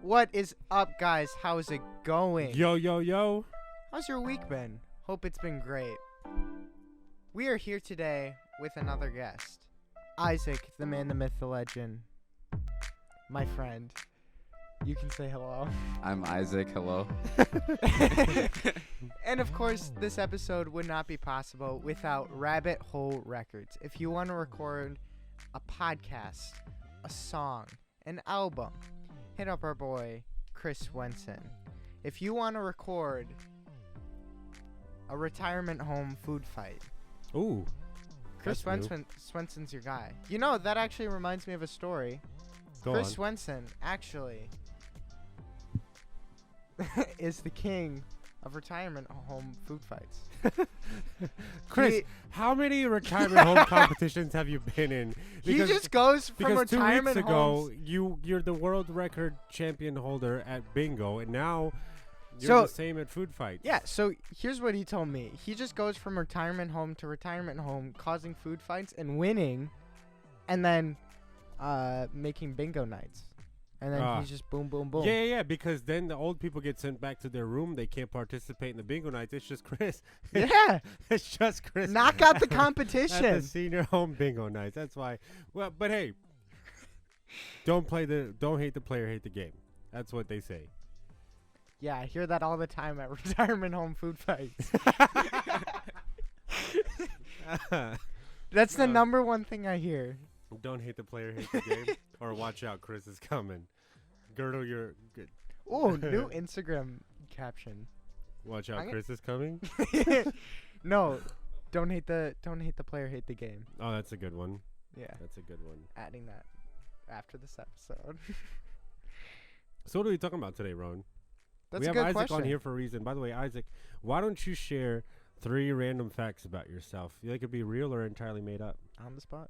What is up, guys? How's it going? Yo, yo, yo. How's your week been? Hope it's been great. We are here today with another guest. Isaac, the man, the myth, the legend. My friend. You can say hello. I'm Isaac. Hello. And of course, this episode would not be possible without Rabbit Hole Records. If you want to record a podcast, a song, an album, hit up our boy, Chris Swenson. If you want to record a retirement home food fight, Ooh. Chris Swenson's your guy. You know, that actually reminds me of a story. Go Chris on. Swenson actually is the king of retirement home food fights. Chris, how many retirement home competitions have you been in? He just goes from because 2 weeks retirement ago, homes. you're the world record champion holder at bingo, and now you're So- the same at food fights. Yeah, so here's what he told me. He just goes from retirement home to retirement home, causing food fights and winning, and then making bingo nights. And then he's just boom, boom, boom. Yeah, because then the old people get sent back to their room. They can't participate in the bingo nights. It's just Chris. Yeah. It's just Chris. Knock out the At the competition. senior home bingo nights. That's why. Well, but hey, don't hate the player, hate the game. That's what they say. Yeah, I hear that all the time at retirement home food fights. That's the number one thing I hear. Don't hate the player, hate the game. Or watch out, Chris is coming. Girdle your good. Oh, new Instagram caption. Watch out, I'm Chris is coming. No, don't hate the player, hate the game. Oh, that's a good one. Yeah, That's a good one. adding that after this episode. So what are we talking about today, Ron? That's we a have good Isaac question. on here for a reason. By the way, Isaac, why don't you share 3 random facts about yourself? They could be real or entirely made up. On the spot.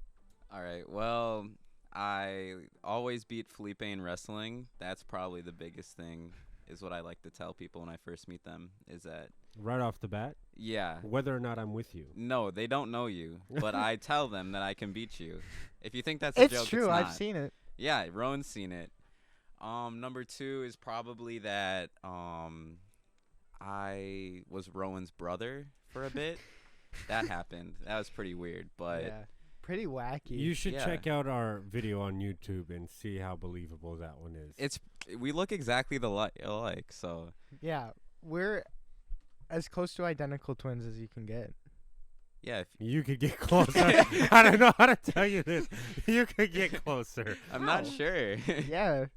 All right. Well, I always beat Felipe in wrestling. That's probably the biggest thing, is what I like to tell people when I first meet them, is that, Right off the bat, yeah. whether or not I'm with you. No, they don't know you, but I tell them that I can beat you. If you think that's a joke, It's true. it's I've not. seen it. Yeah, Rowan's seen it. Number 2 is probably that I was Rowan's brother for a bit. That happened. That was pretty weird, but Yeah. Pretty wacky. You should Yeah. check out our video on YouTube and see how believable that one is. we look exactly alike, so Yeah, we're as close to identical twins as you can get. yeah. You could get closer. I don't know how to tell you this. You could get closer. I'm not How? sure. Yeah.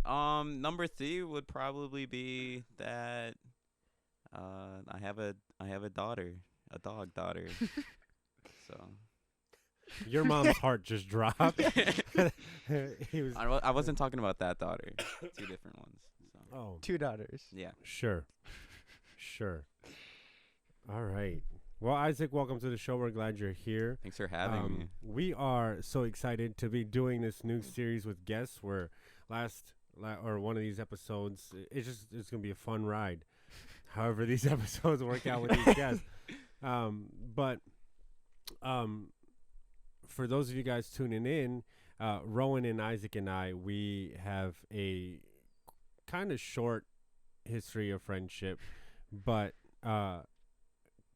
Number 3 would probably be that I have a daughter, a dog daughter. So Your mom's heart just dropped. He was. I wasn't talking about that daughter. 2 different ones. So. Oh, 2 daughters. Yeah. sure. All right. Well, Isaac, welcome to the show. We're glad you're here. Thanks for having me. We are so excited to be doing this new series with guests. Where one of these episodes, it's gonna be a fun ride. However, these episodes work out with these guests. But for those of you guys tuning in, Rowan and Isaac and I, we have a kind of short history of friendship, but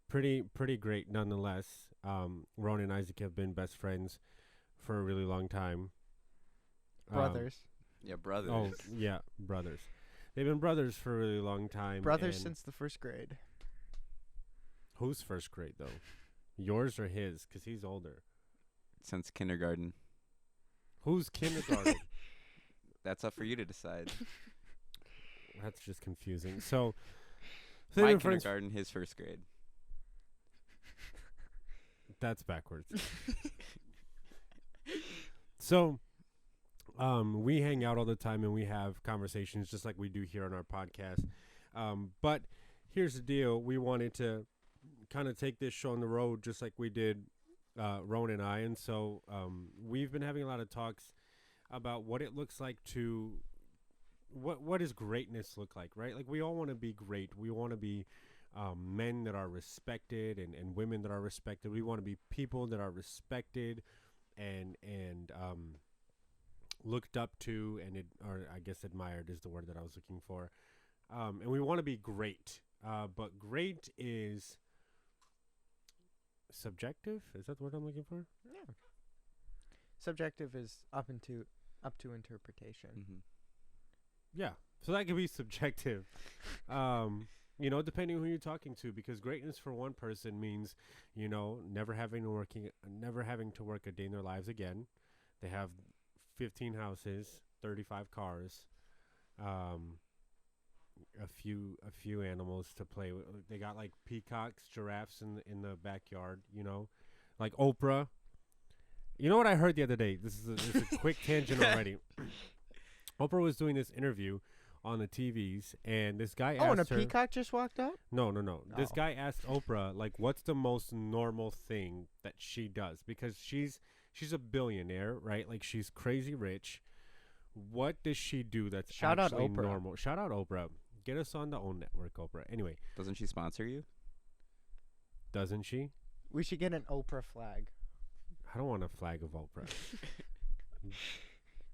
pretty great nonetheless. Rowan and Isaac have been best friends for a really long time. Brothers. Yeah, brothers. Oh, yeah, brothers. They've been brothers for a really long time. Brothers and since the 1st grade. whose first grade, though? Yours or his? Because he's older. Since kindergarten. Who's kindergarten? That's up for you to decide. That's just confusing. So My they've been friends. kindergarten, his 1st grade. That's backwards. So, we hang out all the time and we have conversations just like we do here on our podcast. But here's the deal. We wanted to kind of take this show on the road just like we did Rowan and I. And so we've been having a lot of talks about what it looks like to what does greatness look like, right? Like we all want to be great. We want to be men that are respected and women that are respected. We want to be people that are respected and looked up to or I guess admired is the word that I was looking for. And we want to be great. But great is subjective. Is that the word I'm looking for? Yeah. Subjective is up to interpretation. Mm-hmm. Yeah. So that could be subjective. Depending who you're talking to, because greatness for one person means, never having to work a day in their lives again. They have 15 houses, 35 cars, a few animals to play with. They got like peacocks, giraffes in the backyard, like Oprah. You know what I heard the other day? This is a quick tangent already. Oprah was doing this interview on the TVs, and this guy asked and a her, peacock just walked up? No. This Oh. guy asked Oprah, like, what's the most normal thing that she does? Because she's a billionaire, right? Like, she's crazy rich. What does she do that's Shout out actually Oprah. normal? Shout out Oprah. Get us on the OWN network, Oprah. Anyway, Doesn't she sponsor you? doesn't she? We should get an Oprah flag. I don't want a flag of Oprah.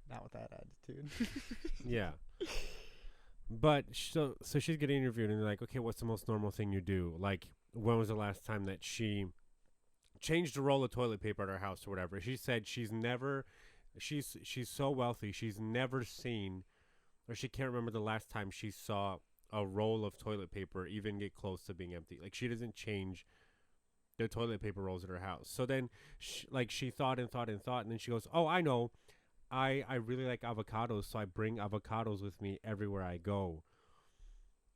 Not with that attitude. Yeah. But so she's getting interviewed, and they're like, okay, what's the most normal thing you do? Like, when was the last time that she changed a roll of toilet paper at her house or whatever? She said she's so wealthy, she's never seen, or she can't remember the last time she saw a roll of toilet paper even get close to being empty. Like, she doesn't change the toilet paper rolls at her house. So then, she thought, and then she goes, oh, I know. I really like avocados, so I bring avocados with me everywhere I go.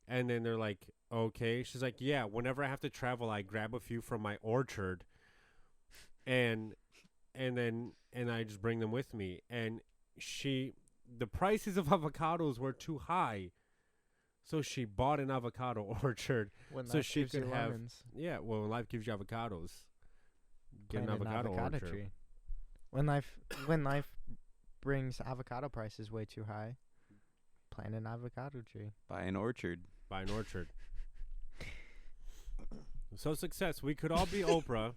And then they're like, okay. She's like, yeah, whenever I have to travel, I grab a few from my orchard and I just bring them with me. And the prices of avocados were too high. So she bought an avocado orchard. When So life she gives you could have- lemons, Yeah, well, when life gives you avocados, get an plant avocado orchard. tree. When life brings avocado prices way too high, plant an avocado tree. Buy an orchard. Buy an orchard. So success. We could all be Oprah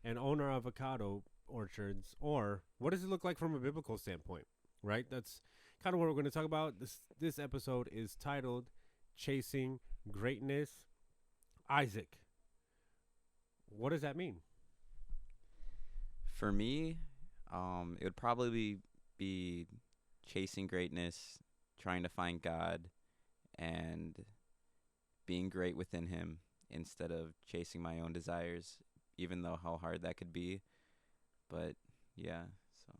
and own our avocado orchards. Or what does it look like from a biblical standpoint? Right? That's kind of what we're going to talk about. This episode is titled Chasing Greatness. Isaac, what does that mean? For me, it would probably be chasing greatness, trying to find God, and being great within Him instead of chasing my own desires, even though how hard that could be. But yeah, so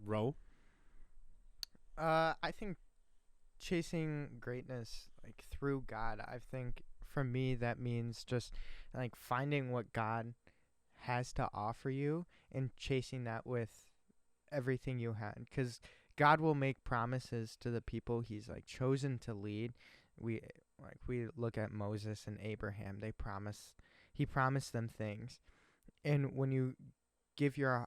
Ro? I think chasing greatness like through God, I think for me that means just like finding what God has to offer you and chasing that with everything you had, because God will make promises to the people he's like chosen to lead. We look at Moses and Abraham, he promised them things, and when you give your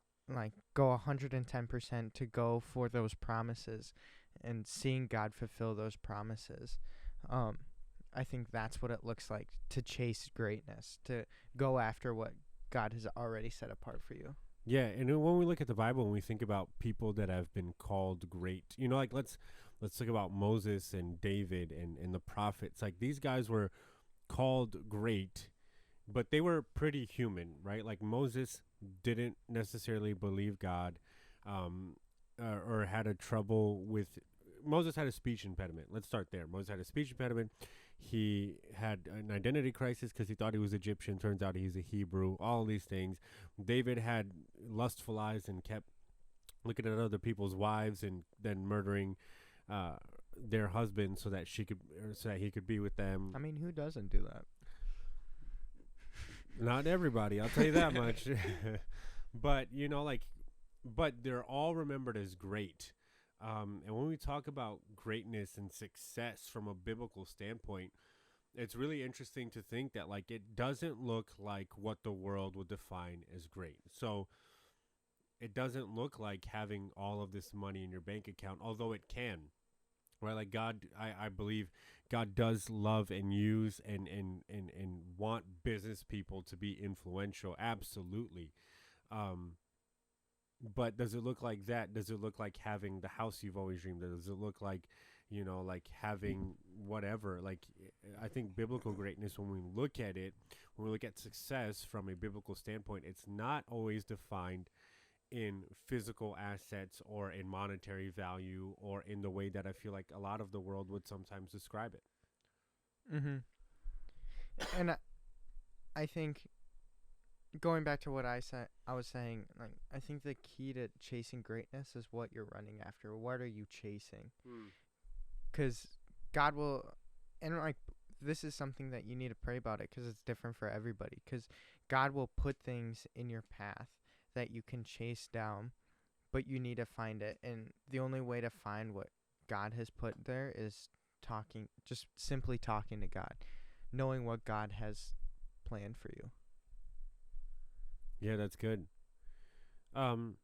go 110% to go for those promises and seeing God fulfill those promises, I think that's what it looks like to chase greatness, to go after what God has already set apart for you. Yeah, and then when we look at the Bible and we think about people that have been called great, like let's talk about Moses and David and the prophets. Like, these guys were called great, but they were pretty human, right? Like, Moses didn't necessarily believe God, or had a trouble with. Moses had a speech impediment. Let's start there. Moses had a speech impediment. He had an identity crisis because he thought he was Egyptian. Turns out he's a Hebrew. All of these things. David had lustful eyes and kept looking at other people's wives and then murdering their husbands so that he could be with them. I mean, who doesn't do that? Not everybody, I'll tell you that much. But but they're all remembered as great. And when we talk about greatness and success from a biblical standpoint, it's really interesting to think that it doesn't look like what the world would define as great. So it doesn't look like having all of this money in your bank account, although it can. Right? Like, God, I believe God does love and use and want business people to be influential. Absolutely. But does it look like that? Does it look like having the house you've always dreamed of? Does it look like, like having whatever? Like, I think biblical greatness, when we look at it, when we look at success from a biblical standpoint, it's not always defined in physical assets or in monetary value or in the way that I feel like a lot of the world would sometimes describe it. Mm-hmm. And I think going back to what I was saying, like I think the key to chasing greatness is what you're running after. What are you chasing? Because God will, and like this is something that you need to pray about it because it's different for everybody. Because God will put things in your path that you can chase down, but you need to find it. And the only way to find what God has put there is talking, just simply talking to God, knowing what God has planned for you. Yeah, that's good. Um,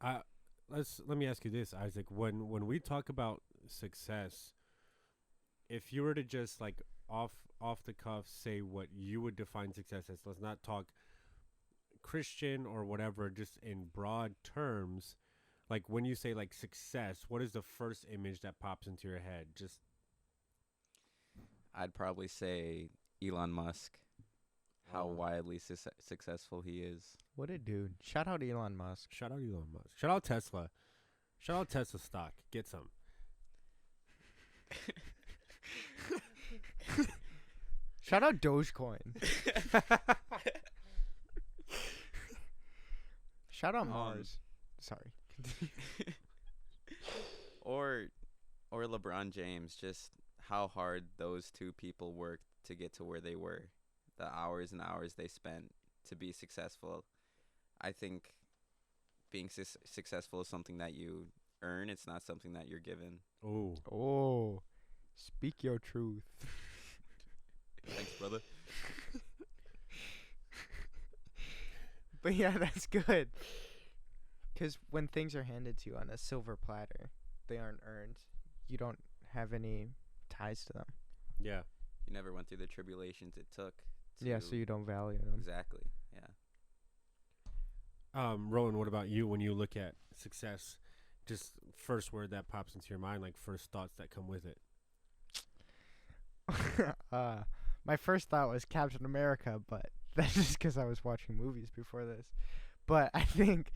I let me ask you this, Isaac. When we talk about success, if you were to just like off the cuff say what you would define success as, let's not talk Christian or whatever, just in broad terms. Like when you say like success, what is the first image that pops into your head? Just I'd probably say Elon Musk, how Oh. widely successful he is. What a dude. Shout out Elon Musk. shout out Elon Musk. Shout out Tesla. Shout out Tesla stock. Get some. Shout out Dogecoin. Shout out Mars. Sorry. or LeBron James, just how hard those two people worked to get to where they were. The hours and hours they spent to be successful. I think being successful is something that you earn. It's not something that you're given. Oh. Oh, speak your truth. Thanks, brother. But yeah, that's good. Because when things are handed to you on a silver platter, they aren't earned. You don't have any ties to them. Yeah. You never went through the tribulations it took. Yeah, so you don't value them. Exactly. Yeah. Rowan, what about you when you look at success? Just first word that pops into your mind, like first thoughts that come with it. My first thought was Captain America, but that's just because I was watching movies before this. But I think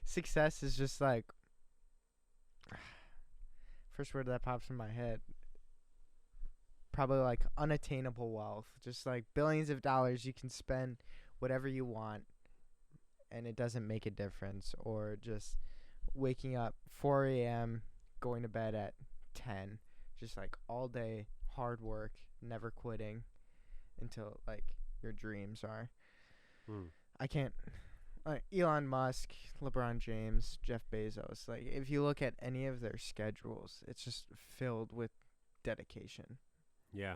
success is just like first word that pops in my head. Probably like unattainable wealth, just like billions of dollars you can spend whatever you want, and it doesn't make a difference. Or just waking up 4 a.m., going to bed at 10, just like all day hard work, never quitting until like your dreams are. I can't. Elon Musk, LeBron James, Jeff Bezos. Like if you look at any of their schedules, it's just filled with dedication. Yeah.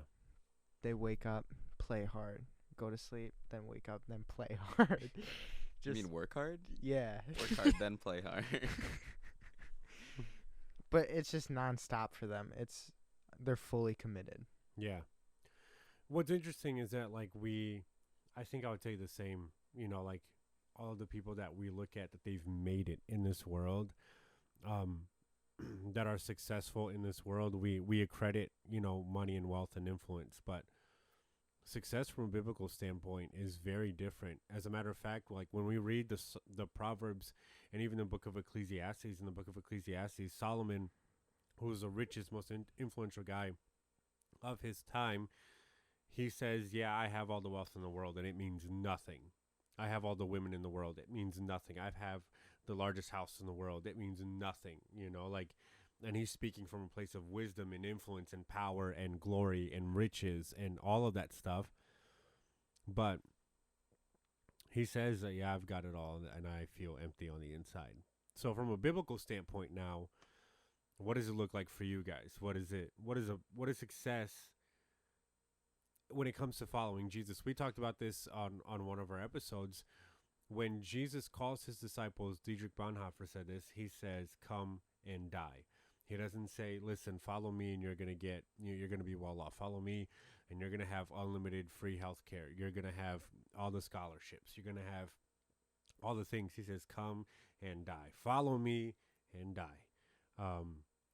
They wake up, play hard, go to sleep, then wake up, then play hard. You mean work hard? Yeah. Work hard, then play hard. But it's just nonstop for them. They're fully committed. Yeah. What's interesting is that like I think I would say the same, like all the people that we look at that they've made it in this world, that are successful in this world, we accredit, money and wealth and influence, but success from a biblical standpoint is very different. As a matter of fact, like when we read the Proverbs and even the book of Ecclesiastes, in the book of Ecclesiastes, Solomon, who was the richest, most influential guy of his time, he says, yeah, I have all the wealth in the world and it means nothing. I have all the women in the world. It means nothing. I have the largest house in the world. It means nothing, and he's speaking from a place of wisdom and influence and power and glory and riches and all of that stuff. But he says that, yeah, I've got it all and I feel empty on the inside. So from a biblical standpoint now, what does it look like for you guys? What is success when it comes to following Jesus? We talked about this on one of our episodes. When Jesus calls his disciples, Dietrich Bonhoeffer said this, he says, come and die. He doesn't say, listen, follow me and you're going to be well off. Follow me and you're going to have unlimited free health care. You're going to have all the scholarships. You're going to have all the things. He says, come and die. Follow me and die.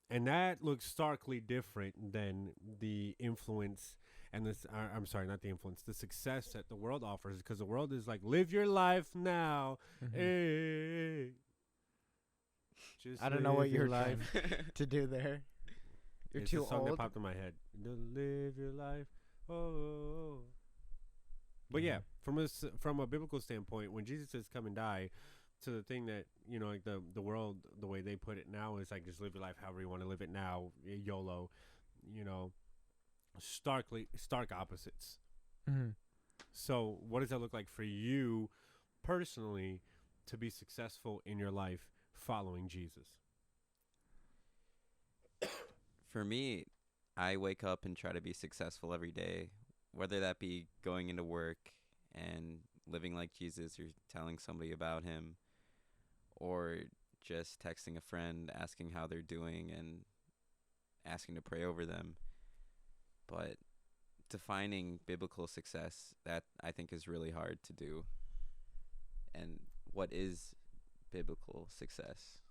And that looks starkly different than the influence and this. I'm sorry, not the influence, the success that the world offers, because the world is like, live your life now. Hey. Just I don't know what live your you're life. trying to do there. You're It's too a song old. that popped in my head. Live your life. Oh. But yeah, from a biblical standpoint, when Jesus says come and die, to the thing that, you know, like the world, the way they put it now is like, just live your life however you want to live it now, YOLO, you know, stark opposites. Mm-hmm. So what does that look like for you personally to be successful in your life following Jesus? For me, I wake up and try to be successful every day, whether that be going into work and living like Jesus or telling somebody about him, or just texting a friend asking how they're doing and asking to pray over them. But defining biblical success, that I think is really hard to do. And what is biblical success?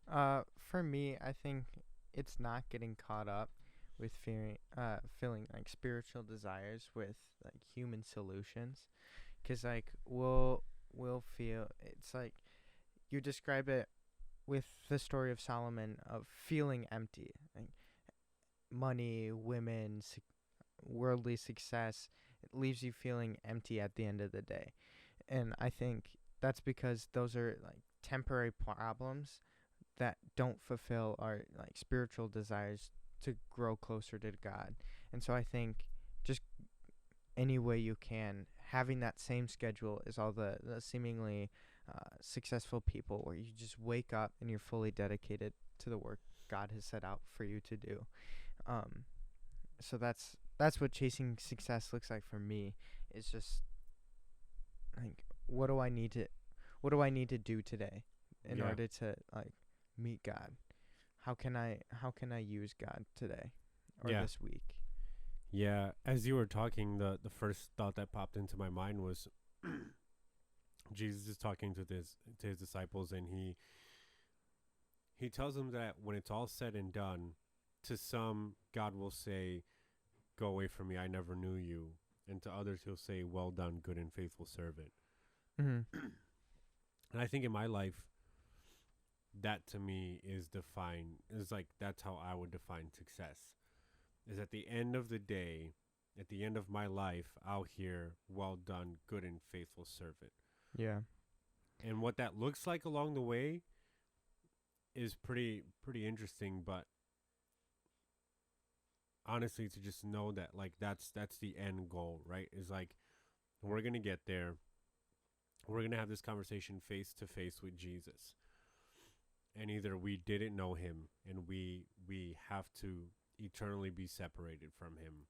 For me, I think it's not getting caught up with feeling like spiritual desires with like human solutions, because like we'll feel it's like you describe it with the story of Solomon of feeling empty, like money, women, worldly success. It leaves you feeling empty at the end of the day, and I think that's because those are like temporary problems that don't fulfill our like spiritual desires to grow closer to God. And so I think just any way you can, having that same schedule as all the seemingly successful people, where you just wake up and you're fully dedicated to the work God has set out for you to do. So that's what chasing success looks like for me. Is just like, what do I need to do today in order to like meet God? How can I use God today or this week? Yeah, as you were talking, the first thought that popped into my mind was Jesus is talking to his disciples, and he tells them that when it's all said and done, to some God will say, "Go away from me, I never knew you," and to others he'll say, "Well done, good and faithful servant." Mm-hmm. And I think in my life, that to me is like, that's how I would define success. Is at the end of the day, at the end of my life, I'll hear, "Well done, good and faithful servant." Yeah. And what that looks like along the way is pretty interesting, but honestly, to just know that like that's the end goal, right? Is like, we're going to get there. We're going to have this conversation face to face with Jesus. And either we didn't know him and we have to eternally be separated from him,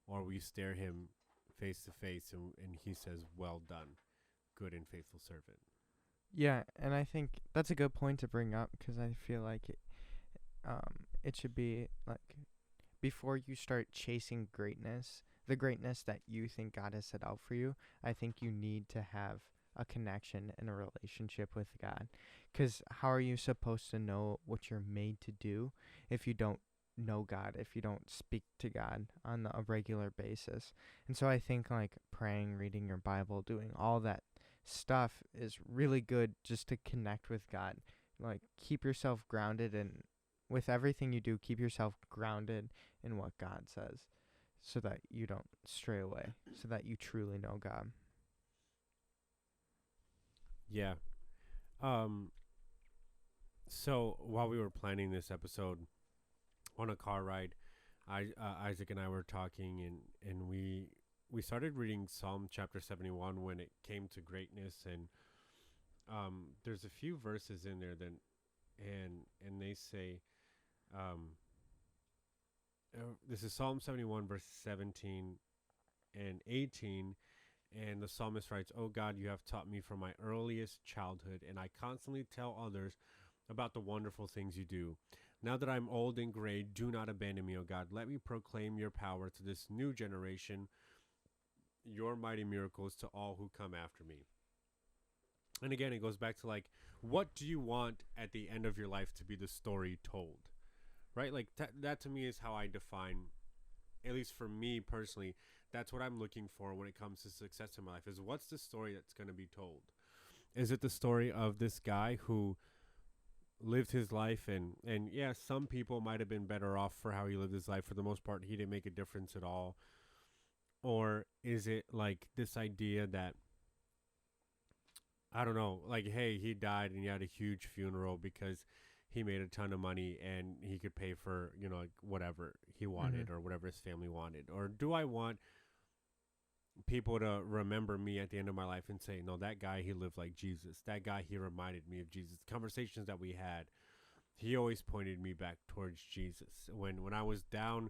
or we stare him face to face and he says, "Well done, good and faithful servant." Yeah, and I think that's a good point to bring up, because I feel like it should be like, before you start chasing greatness, the greatness that you think God has set out for you, I think you need to have a connection and a relationship with God. Because how are you supposed to know what you're made to do if you don't know God, if you don't speak to God on a regular basis? And so I think like praying, reading your Bible, doing all that stuff is really good just to connect with God. Like, keep yourself grounded, and with everything you do, keep yourself grounded in what God says, so that you don't stray away, so that you truly know God. Yeah. So while we were planning this episode on a car ride, Isaac and I were talking, and we started reading Psalm chapter 71 when it came to greatness, and there's a few verses in there that and they say, this is Psalm 71 verses 17 and 18. And the psalmist writes, "Oh God, you have taught me from my earliest childhood, and I constantly tell others about the wonderful things you do. Now that I'm old and gray, do not abandon me, O God. Let me proclaim your power to this new generation, your mighty miracles to all who come after me. And again, it goes back to like, what do you want at the end of your life to be the story told? Right? Like that to me is how I define, at least for me personally, that's what I'm looking for when it comes to success in my life, is what's the story that's going to be told? Is it the story of this guy who lived his life and yeah, some people might have been better off for how he lived his life. For the most part, he didn't make a difference at all. Or is it like this idea that, I don't know, like, hey, he died and he had a huge funeral because he made a ton of money and he could pay for, you know, like whatever he wanted or whatever his family wanted? Or do I want people to remember me at the end of my life and say, no, that guy, he lived like Jesus. That guy, he reminded me of Jesus. Conversations that we had, he always pointed me back towards Jesus. When I was down,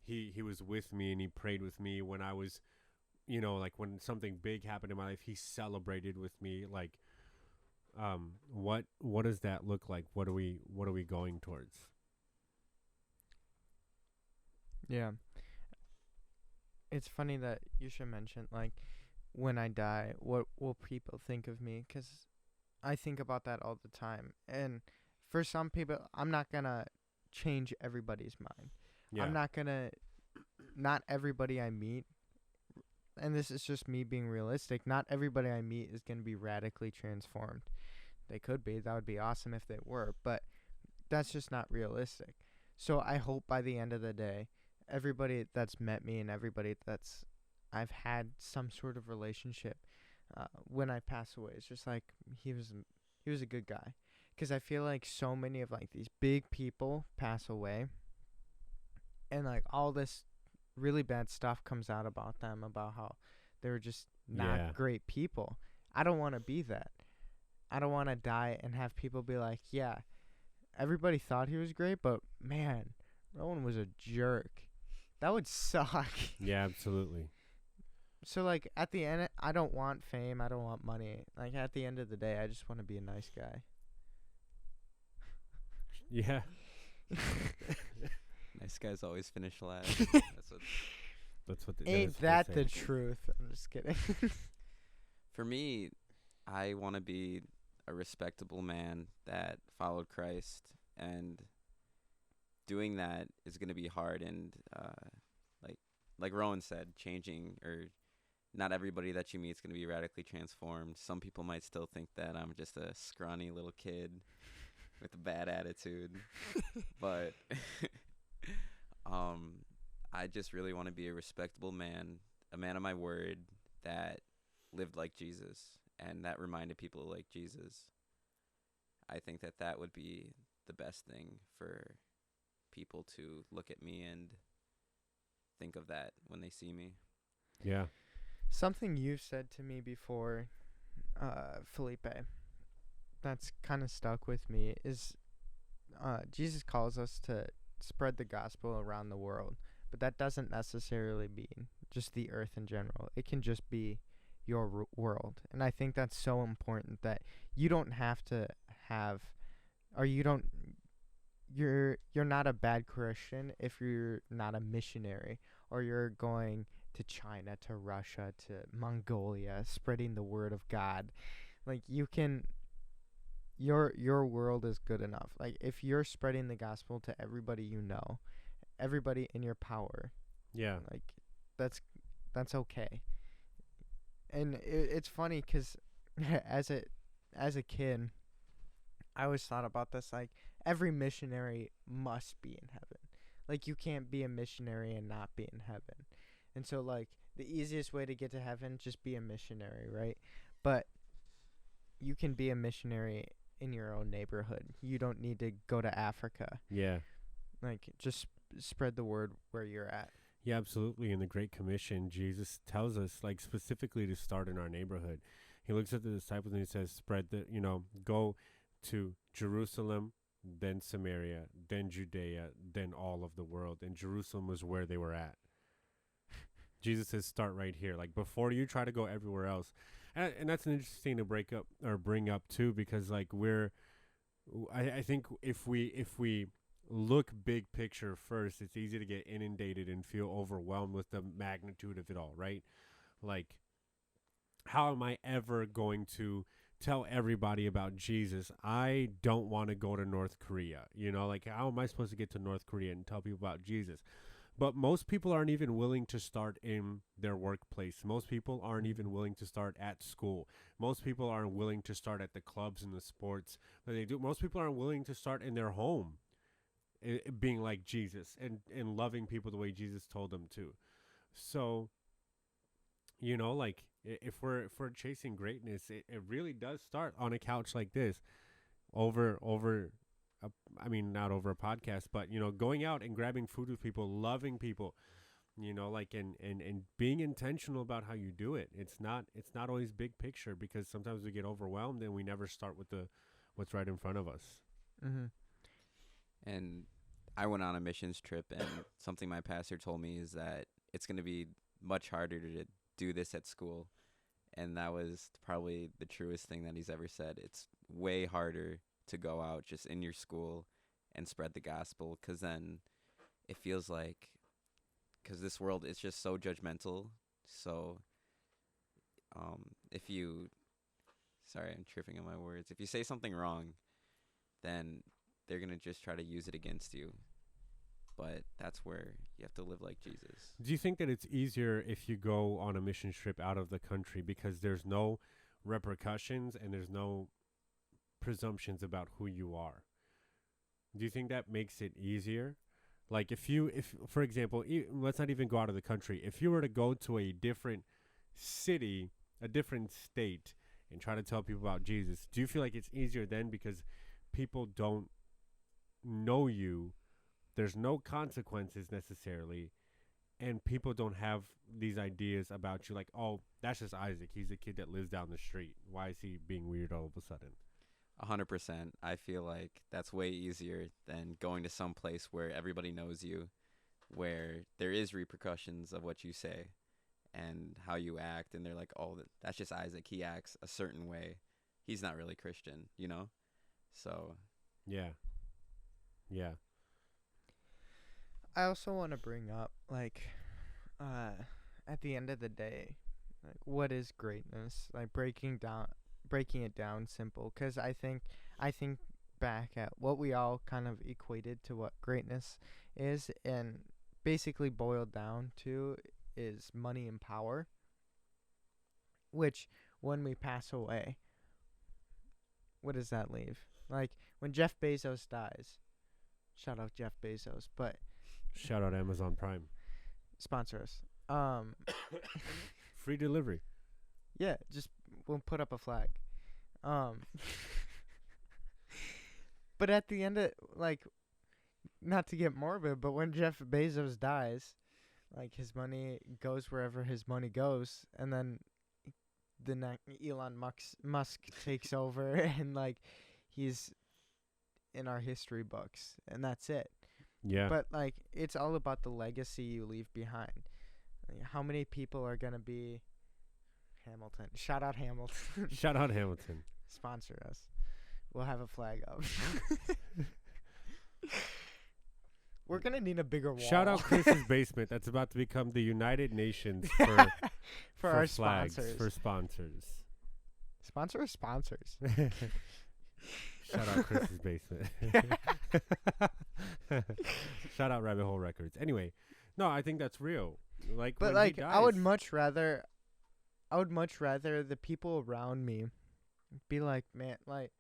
he was with me and he prayed with me. When I was, you know, like when something big happened in my life, he celebrated with me. Like, what does that look like? What are we going towards? Yeah. It's funny that you should mention, like, when I die, what will people think of me? Because I think about that all the time. And for some people, I'm not going to change everybody's mind. Yeah. I'm not going to, not everybody I meet, and this is just me being realistic, not everybody I meet is going to be radically transformed. They could be. That would be awesome if they were. But that's just not realistic. So I hope by the end of the day, everybody that's met me and everybody that's I've had some sort of relationship when I pass away, it's just like he was a good guy. Because I feel like so many of like these big people pass away, and like all this really bad stuff comes out about them, about how they're just not great people. I don't want to be that. I don't want to die and have people be like, yeah, everybody thought he was great, but man, Rowan was a jerk. That would suck. Yeah, absolutely. So, like, at the end, I don't want fame. I don't want money. Like, at the end of the day, I just want to be a nice guy. Yeah. Nice guys always finish last. That's what Ain't that the truth? I'm just kidding. For me, I want to be a respectable man that followed Christ, and doing that is going to be hard. And like Rowan said, changing, or not everybody that you meet is going to be radically transformed. Some people might still think that I'm just a scrawny little kid with a bad attitude, but I just really want to be a respectable man, a man of my word that lived like Jesus and that reminded people like Jesus. I think that that would be the best thing for people to look at me and think of that when they see me. Yeah. Something you've said to me before, Felipe, that's kind of stuck with me is Jesus calls us to spread the gospel around the world, but that doesn't necessarily mean just the earth in general. It can just be your world. And I think that's so important that you don't have to have, or you're not a bad Christian if you're not a missionary, or you're going to China, to Russia, to Mongolia, spreading the word of God. Like, you can, your world is good enough. Like, if you're spreading the gospel to everybody you know, everybody in your power, yeah, like, that's okay. And it's funny because as a kid, I always thought about this, like, every missionary must be in heaven. Like, you can't be a missionary and not be in heaven. And so, like, the easiest way to get to heaven, just be a missionary, right? But you can be a missionary in your own neighborhood. You don't need to go to Africa. Yeah. Like, just spread the word where you're at. Yeah, absolutely. In the Great Commission, Jesus tells us, like, specifically to start in our neighborhood. He looks at the disciples and he says, go to Jerusalem, then Samaria, then Judea, then all of the world. And Jerusalem was where they were at. Jesus says, start right here. Like, before you try to go everywhere else. And that's an interesting to bring up too, because like I think if we look big picture first, it's easy to get inundated and feel overwhelmed with the magnitude of it all, right? Like, how am I ever going to tell everybody about Jesus? I don't want to go to North Korea. Like, how am I supposed to get to North Korea and tell people about Jesus? But most people aren't even willing to start in their workplace. Most people aren't even willing to start at school. Most people aren't willing to start at the clubs and the sports that they do. Most people aren't willing to start in their home, being like Jesus and loving people the way Jesus told them to. So, like, if we're chasing greatness, it really does start on a couch like this, over not over a podcast, but going out and grabbing food with people, loving people, like, and being intentional about how you do it. It's not always big picture, because sometimes we get overwhelmed and we never start with what's right in front of us. Mm-hmm. And I went on a missions trip, and something my pastor told me is that it's going to be much harder to do this at school. And that was probably the truest thing that he's ever said. It's way harder to go out just in your school and spread the gospel, because then it feels like, because this world is just so judgmental. So if you, sorry, I'm tripping on my words. If you say something wrong, then they're going to just try to use it against you. But that's where you have to live like Jesus. Do you think that it's easier if you go on a mission trip out of the country, because there's no repercussions and there's no presumptions about who you are? Do you think that makes it easier? Like, if for example, let's not even go out of the country. If you were to go to a different city, a different state, and try to tell people about Jesus, do you feel like it's easier then, because people don't know you? There's no consequences necessarily, and people don't have these ideas about you like, oh, that's just Isaac. He's a kid that lives down the street. Why is he being weird all of a sudden? 100%. I feel like that's way easier than going to some place where everybody knows you, where there is repercussions of what you say and how you act, and they're like, oh, that's just Isaac. He acts a certain way. He's not really Christian, So. Yeah. I also want to bring up, like, at the end of the day, like, what is greatness? Like, breaking it down simple, because I think back at what we all kind of equated to what greatness is, and basically boiled down to is money and power, which when we pass away, what does that leave? Like, when Jeff Bezos dies, shout out Jeff Bezos, but shout out Amazon Prime, sponsor us. Free delivery. Yeah, just we'll put up a flag. But at the end of, like, not to get morbid, but when Jeff Bezos dies, like, his money goes wherever his money goes, and then Elon Musk takes over, and, like, he's in our history books, and that's it. Yeah. But, like, it's all about the legacy you leave behind. Like, how many people are gonna be Hamilton? Shout out Hamilton. Shout out Hamilton. Sponsor us. We'll have a flag up. We're gonna need a bigger wall. Shout out Chris's basement. That's about to become the United Nations for our flags, sponsors. for sponsors. Sponsors. Shout out Chris's basement. Shout out Rabbit Hole Records. Anyway, no, I think that's real. Like, but when like, he dies, I would much rather the people around me be like, man, like,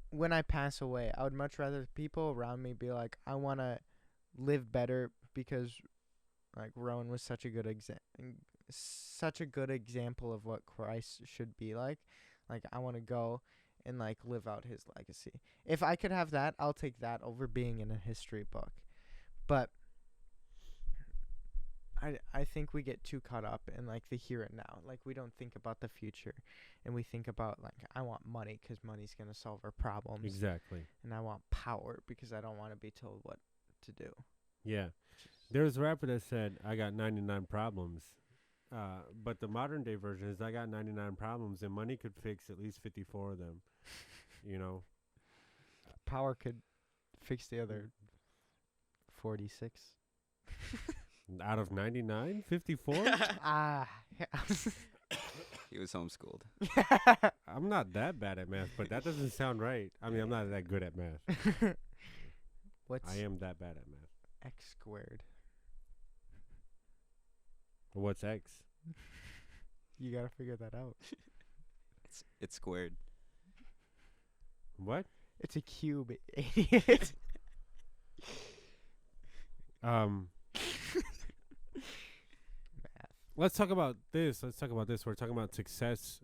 when I pass away, I would much rather the people around me be like, I want to live better, because, like, Rowan was such a good example of what Christ should be like. Like, I want to go and, like, live out his legacy. If I could have that, I'll take that over being in a history book. But I think we get too caught up in, like, the here and now. Like, we don't think about the future, and we think about, like, I want money because money's going to solve our problems. Exactly. And I want power because I don't want to be told what to do. Yeah. There was a rapper that said, I got 99 problems. But the modern day version is, I got 99 problems, and money could fix at least 54 of them. Power could fix the other 46. Out of 99, 54. Ah. He was homeschooled. I'm not that bad at math, but that doesn't sound right. I mean, I'm not that good at math. What's I am that bad at math. x squared? What's X? You gotta figure that out. It's squared. What? It's a cube, idiot. Um. Let's talk about this. We're talking about success.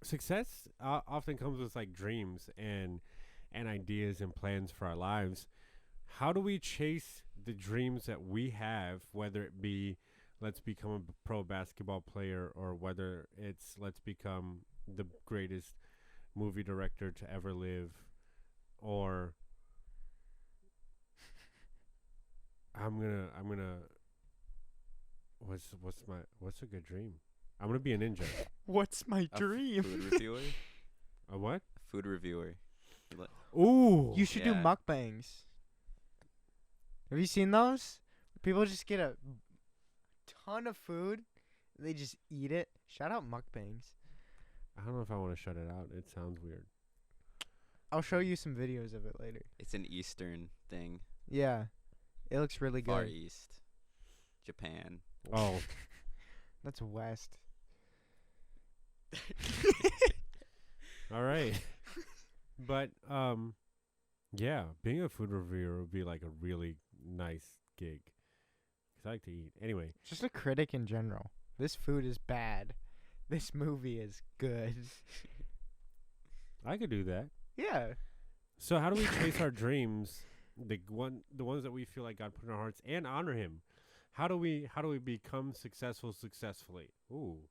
Success often comes with like dreams and ideas and plans for our lives. How do we chase the dreams that we have, whether it be let's become a pro basketball player, or whether it's let's become the greatest movie director to ever live, or I'm gonna what's a good dream? I'm gonna be a ninja. What's my A dream? food reviewer. A what? Food reviewer. Ooh. You should do Yeah. mukbangs. Have you seen those? People just get a ton of food. They just eat it. Shout out mukbangs. I don't know if I want to shut it out. It sounds weird. I'll show you some videos of it later. It's an Eastern thing. Yeah. It looks really Far good. East. Japan. Oh. That's West. All right. But yeah, being a food reviewer would be like a really nice gig. 'Cause I like to eat. Anyway, Just a critic in general. This food is bad. This movie is good. I could do that. Yeah. So how do we chase our dreams? The ones that we feel like God put in our hearts, and honor Him. How do we become successful successfully? Ooh.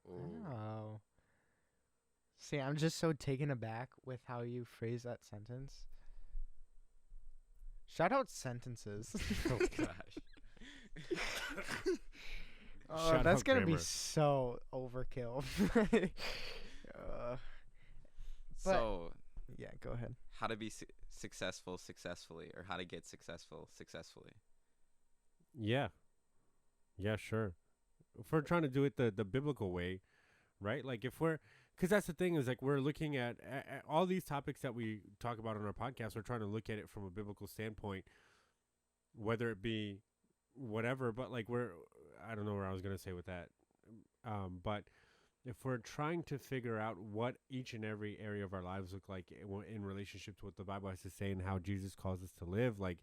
Oh. See, I'm just so taken aback with how you phrase that sentence. Shout out sentences. Oh gosh. Oh, Shout that's out gonna be grammar. so overkill. uh, So, yeah, go ahead. how to be successful successfully, or how to get successful successfully? Yeah. Yeah, sure. If we're trying to do it the biblical way, right? Like if we're, because that's the thing is like we're looking at all these topics that we talk about on our podcast. We're trying to look at it from a biblical standpoint, whether it be whatever. But like I don't know where I was gonna say with that. But if we're trying to figure out what each and every area of our lives look like in relationship to what the Bible has to say and how Jesus calls us to live, like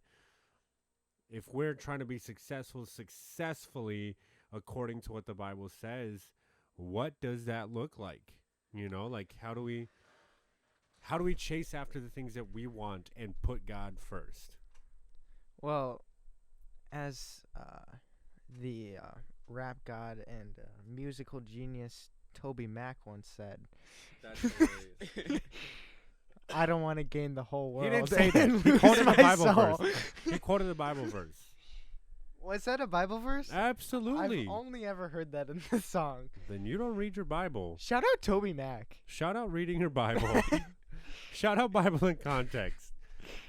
if we're trying to be successfully according to what the Bible says, what does that look like? You know, like how do we chase after the things that we want and put God first? Well, as the rap god and musical genius Toby Mac once said, That's hilarious. I don't want to gain the whole world. He didn't say that. and He lose quoted a my Bible soul. verse. He quoted the Bible verse. Was that a Bible verse? Absolutely. I've only ever heard that in the song. Then you don't read your Bible. Shout out Toby Mac. Shout out reading your Bible. Shout out Bible in context.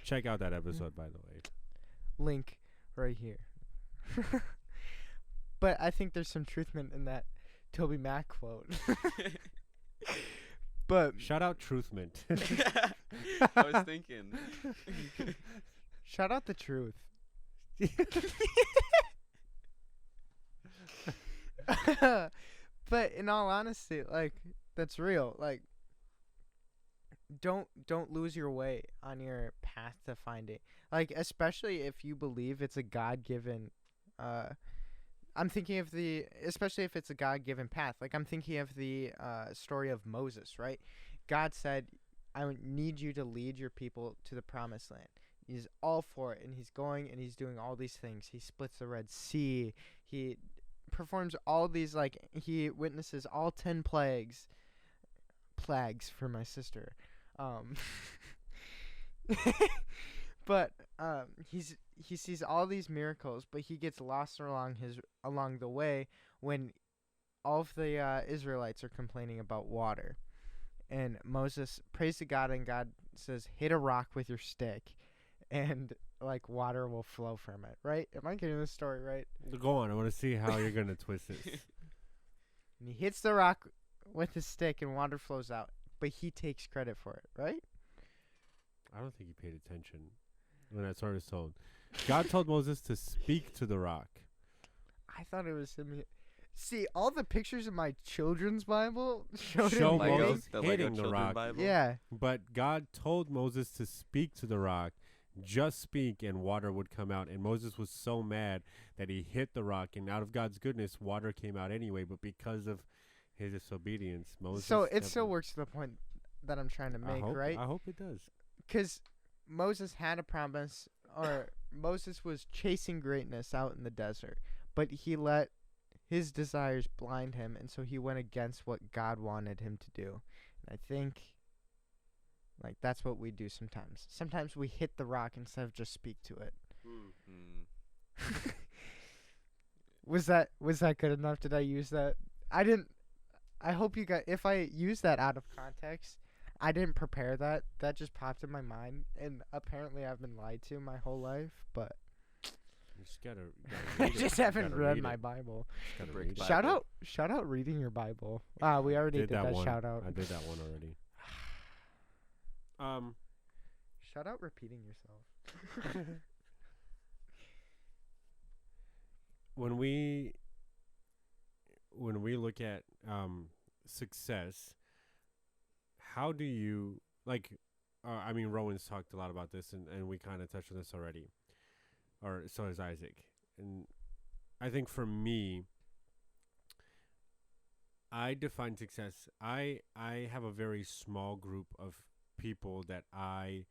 Check out that episode, by the way. Link right here. But I think there's some truthment in that Toby Mac quote. But Shout out Truthment. I was thinking. shout out the truth. But in all honesty, like that's real. Like don't lose your way on your path to finding. Like especially if you believe it's a God-given I'm thinking of especially if it's a God-given path. Like I'm thinking of the story of Moses, right? God said, I need you to lead your people to the promised land. He's all for it, and he's going and he's doing all these things. He splits the Red Sea. He performs all these, like, he witnesses all 10 plagues. Plagues for my sister. But he sees all these miracles, but he gets lost along the way when all of the Israelites are complaining about water. and Moses prays to God, and God says, "Hit a rock with your stick," and like water will flow from it. Right? Am I getting this story right? Go on. I want to see how you're gonna twist this. And he hits the rock with his stick, and water flows out. But he takes credit for it, right? I don't think he paid attention when that story was told. God told Moses to speak to the rock. I thought it was him. See, all the pictures in my children's Bible showed Show him Lego, hitting. Moses the hitting Lego the Children rock. Bible. Yeah. But God told Moses to speak to the rock, just speak, and water would come out. And Moses was so mad that he hit the rock, and out of God's goodness, water came out anyway. But because of his disobedience, Moses. So it still works to the point that I'm trying to make, right? I hope it does. Because Moses had a promise, or Moses was chasing greatness out in the desert, but he let his desires blind him, and so he went against what God wanted him to do. And I think, like, that's what we do sometimes. Sometimes we hit the rock instead of just speak to it. Mm. Was that good enough? Did I use that? I didn't. I hope you got. If I use that out of context, I didn't prepare that. That just popped in my mind, and apparently I've been lied to my whole life. But You just gotta I read it. just You haven't gotta read read my it. Bible. Just gotta Brick read it. Bible. Shout out reading your Bible. We already did that one. shout out. I did that one already. Shout out repeating yourself. When we look at success, how do you like? I mean, Rowan's talked a lot about this, and we kind of touched on this already, or so has Isaac. And I think for me, I define success. I have a very small group of people that I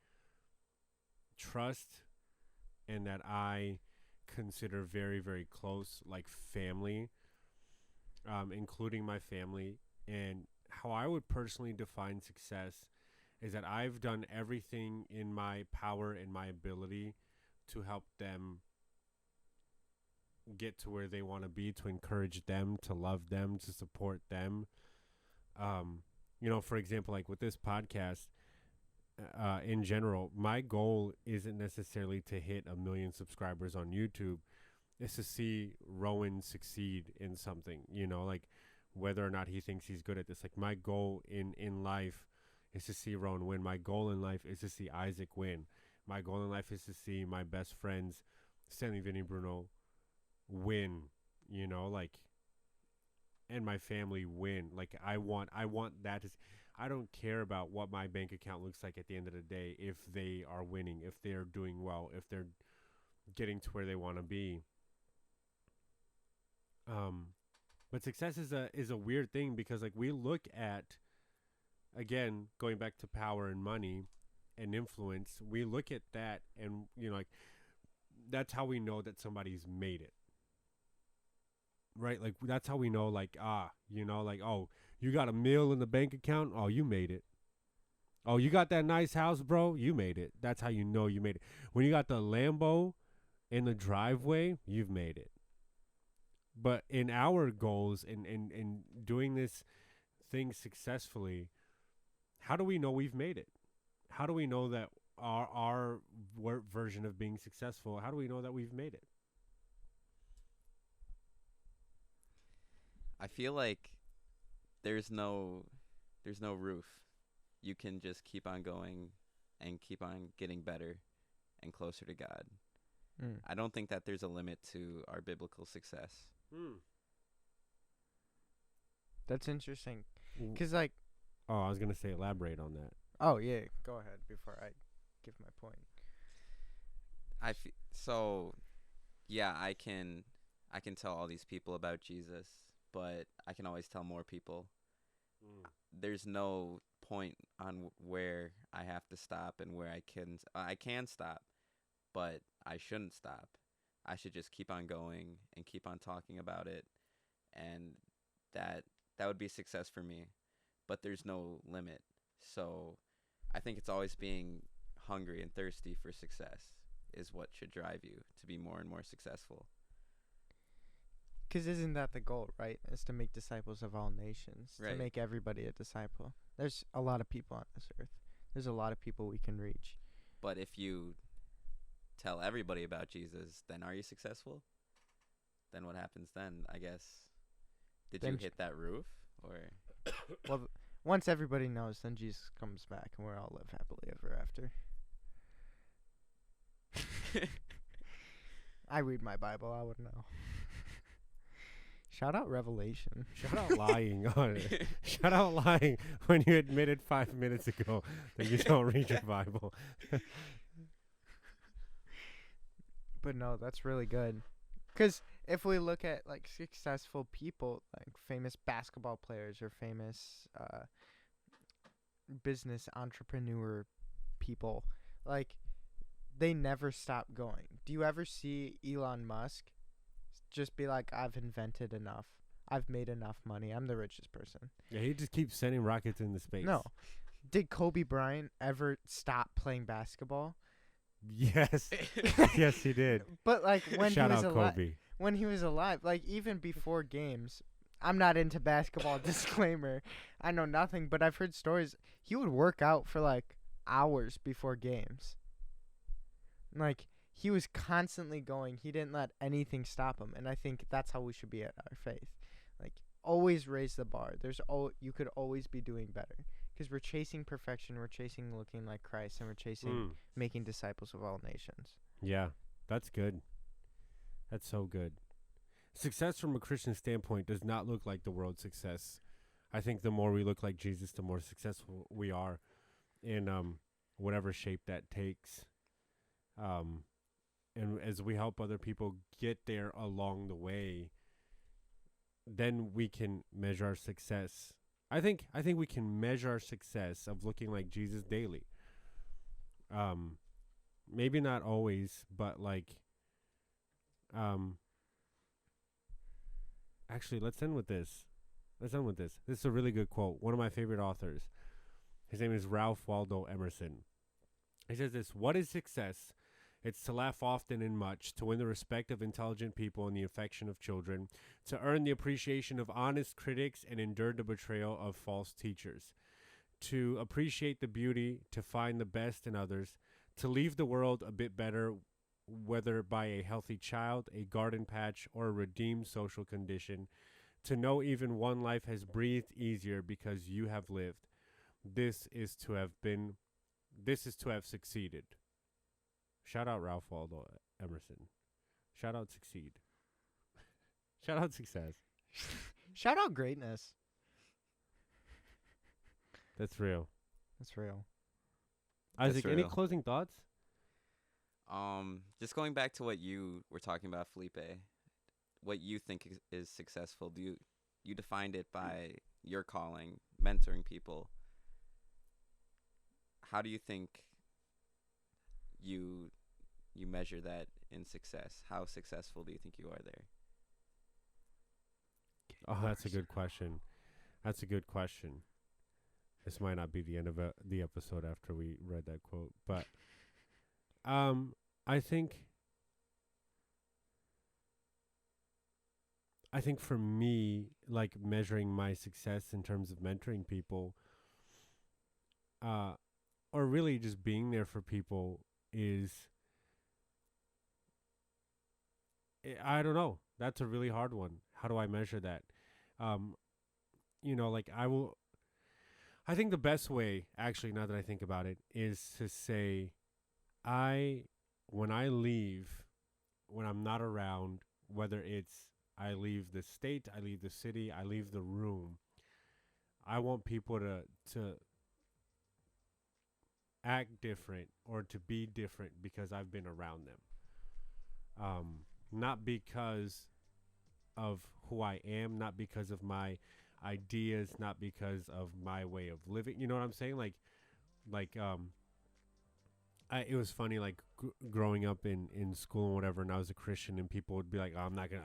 trust and that I consider very, very close, like family, including my family. And how I would personally define success is that I've done everything in my power and my ability to help them get to where they want to be, to encourage them, to love them, to support them. For example, like with this podcast, in general, my goal isn't necessarily to hit 1 million subscribers on YouTube. It's to see Rowan succeed in something, like whether or not he thinks he's good at this. Like my goal in life is to see Rowan win. My goal in life is to see Isaac win. My goal in life is to see my best friends, Stanley, Vinny, Bruno, win, and my family win. Like I want that to. I don't care about what my bank account looks like at the end of the day if they are winning, if they're doing well, if they're getting to where they want to be. But success is a weird thing because like we look at, again, going back to power and money and influence, we look at that and like that's how we know that somebody's made it. Right? Like that's how we know like oh, you got $1 million in the bank account? Oh, you made it. Oh, you got that nice house, bro? You made it. That's how you know you made it. When you got the Lambo in the driveway, you've made it. But in our goals and doing this thing successfully, how do we know we've made it? How do we know that our version of being successful, how do we know that we've made it? I feel like there's no roof. You can just keep on going and keep on getting better and closer to God. I don't think that there's a limit to our biblical success. That's interesting. Because, like... Oh, I was going to say elaborate on that. Oh, yeah. Go ahead before I give my point. I can tell all these people about Jesus, but I can always tell more people. There's no point on where I have to stop and where I can stop, but I shouldn't stop. I should just keep on going and keep on talking about it, and that would be success for me. But there's no limit. So I think it's always being hungry and thirsty for success is what should drive you to be more and more successful. Because isn't that the goal, right? Is to make disciples of all nations, to Right. make everybody a disciple. There's a lot of people on this earth. There's a lot of people we can reach. But if you tell everybody about Jesus, then are you successful? Then what happens then? I guess. Did Then you j- hit that roof, or Well, once everybody knows, then Jesus comes back and we all live happily ever after. I read my Bible. I would know. Shout out Revelation. Shout out lying on it. Shout out lying when you admitted 5 minutes ago that you don't read your Bible. But no, that's really good. Because if we look at like successful people, like famous basketball players or famous business entrepreneur people, like they never stop going. Do you ever see Elon Musk just be like, I've invented enough. I've made enough money. I'm the richest person. Yeah, he just keeps sending rockets into space. No. Did Kobe Bryant ever stop playing basketball? Yes. Yes, he did. But like when Shout he was out alive, Kobe. when he was alive, like even before games, I'm not into basketball. Disclaimer. I know nothing, but I've heard stories. He would work out for like hours before games. Like he was constantly going. He didn't let anything stop him, and I think that's how we should be at our faith. Like always raise the bar. You could always be doing better because we're chasing perfection. We're chasing looking like Christ, and we're chasing making disciples of all nations. Yeah, that's good. That's so good. Success from a Christian standpoint does not look like the world's success. I think the more we look like Jesus, the more successful we are in whatever shape that takes. And as we help other people get there along the way, then we can measure our success. I think we can measure our success of looking like Jesus daily. Maybe not always, but like actually, let's end with this. This is a really good quote. One of my favorite authors. His name is Ralph Waldo Emerson. He says this: "What is success? It's to laugh often and much, to win the respect of intelligent people and the affection of children, to earn the appreciation of honest critics and endure the betrayal of false teachers, to appreciate the beauty, to find the best in others, to leave the world a bit better, whether by a healthy child, a garden patch, or a redeemed social condition, to know even one life has breathed easier because you have lived. This is to have succeeded." Shout out Ralph Waldo Emerson. Shout out succeed. Shout out success. Shout out greatness. That's real. That's real. Isaac, any real. closing thoughts? Just going back to what you were talking about, Felipe, what you think is successful. Do you defined it by your calling, mentoring people? How do you think you measure that in success? How successful do you think you are there? Oh, that's a good question. That's a good question. This might not be the end of the episode after we read that quote, but I think for me, like measuring my success in terms of mentoring people, or really just being there for people is, I don't know. That's a really hard one. How do I measure that? Like I think the best way, actually, now that I think about it, is to say, when I leave, when I'm not around, whether it's I leave the state, I leave the city, I leave the room, I want people to act different or to be different because I've been around them. Not because of who I am, not because of my ideas, not because of my way of living. You know what I'm saying? It was funny, like growing up in school and whatever, and I was a Christian, and people would be like, "Oh, I'm not gonna.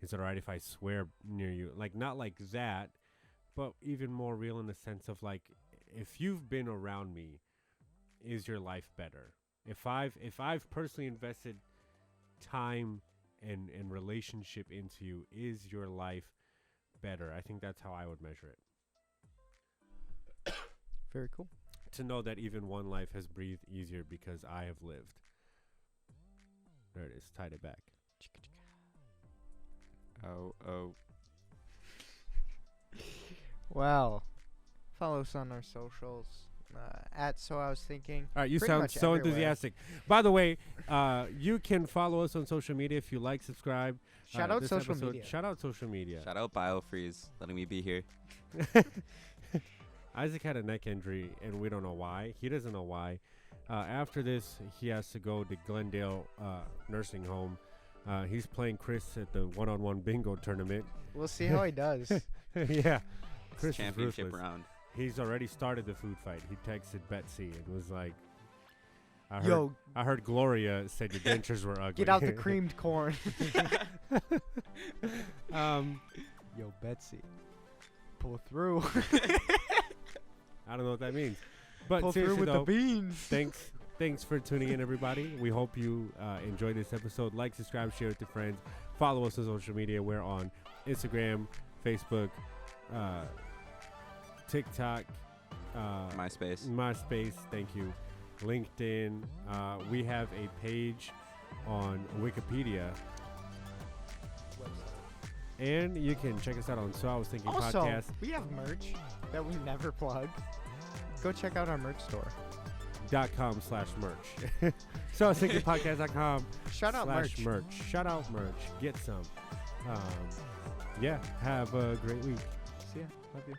Is it alright if I swear near you?" Like, not like that, but even more real in the sense of like, if you've been around me, is your life better? If I've personally invested time and relationship into you, is your life better? I think that's how I would measure it. Very cool. To know that even one life has breathed easier because I have lived. There it is. Tied it back. Oh. Well, follow us on our socials. At So I Was Thinking. All right, you Pretty sound much so everywhere. enthusiastic. By the way, you can follow us on social media if you like, subscribe. Shout out This social episode- media. Shout out social media. Shout out BioFreeze, letting me be here. Isaac had a neck injury, and we don't know why. He doesn't know why. After this, he has to go to Glendale Nursing Home. He's playing Chris at the one-on-one bingo tournament. We'll see how he does. Yeah. It's Chris is championship ruthless. round. He's already started the food fight. He texted Betsy and was like, Yo, I heard Gloria said your dentures were ugly. get out the creamed corn. Yo, Betsy. Pull through. I don't know what that means. But Pull through seriously with though, the beans. thanks for tuning in, everybody. We hope you enjoyed this episode. Like, subscribe, share with your friends. Follow us on social media. We're on Instagram, Facebook, TikTok, MySpace. Thank you. LinkedIn. We have a page on Wikipedia. And you can check us out on So I Was Thinking Also, Podcast. we have merch that we never plug. Go check out our merch store. .com/merch. So I was thinking podcast.com Shout out merch. /merch. Shout out merch. Get some. Yeah. Have a great week. See ya. Love you.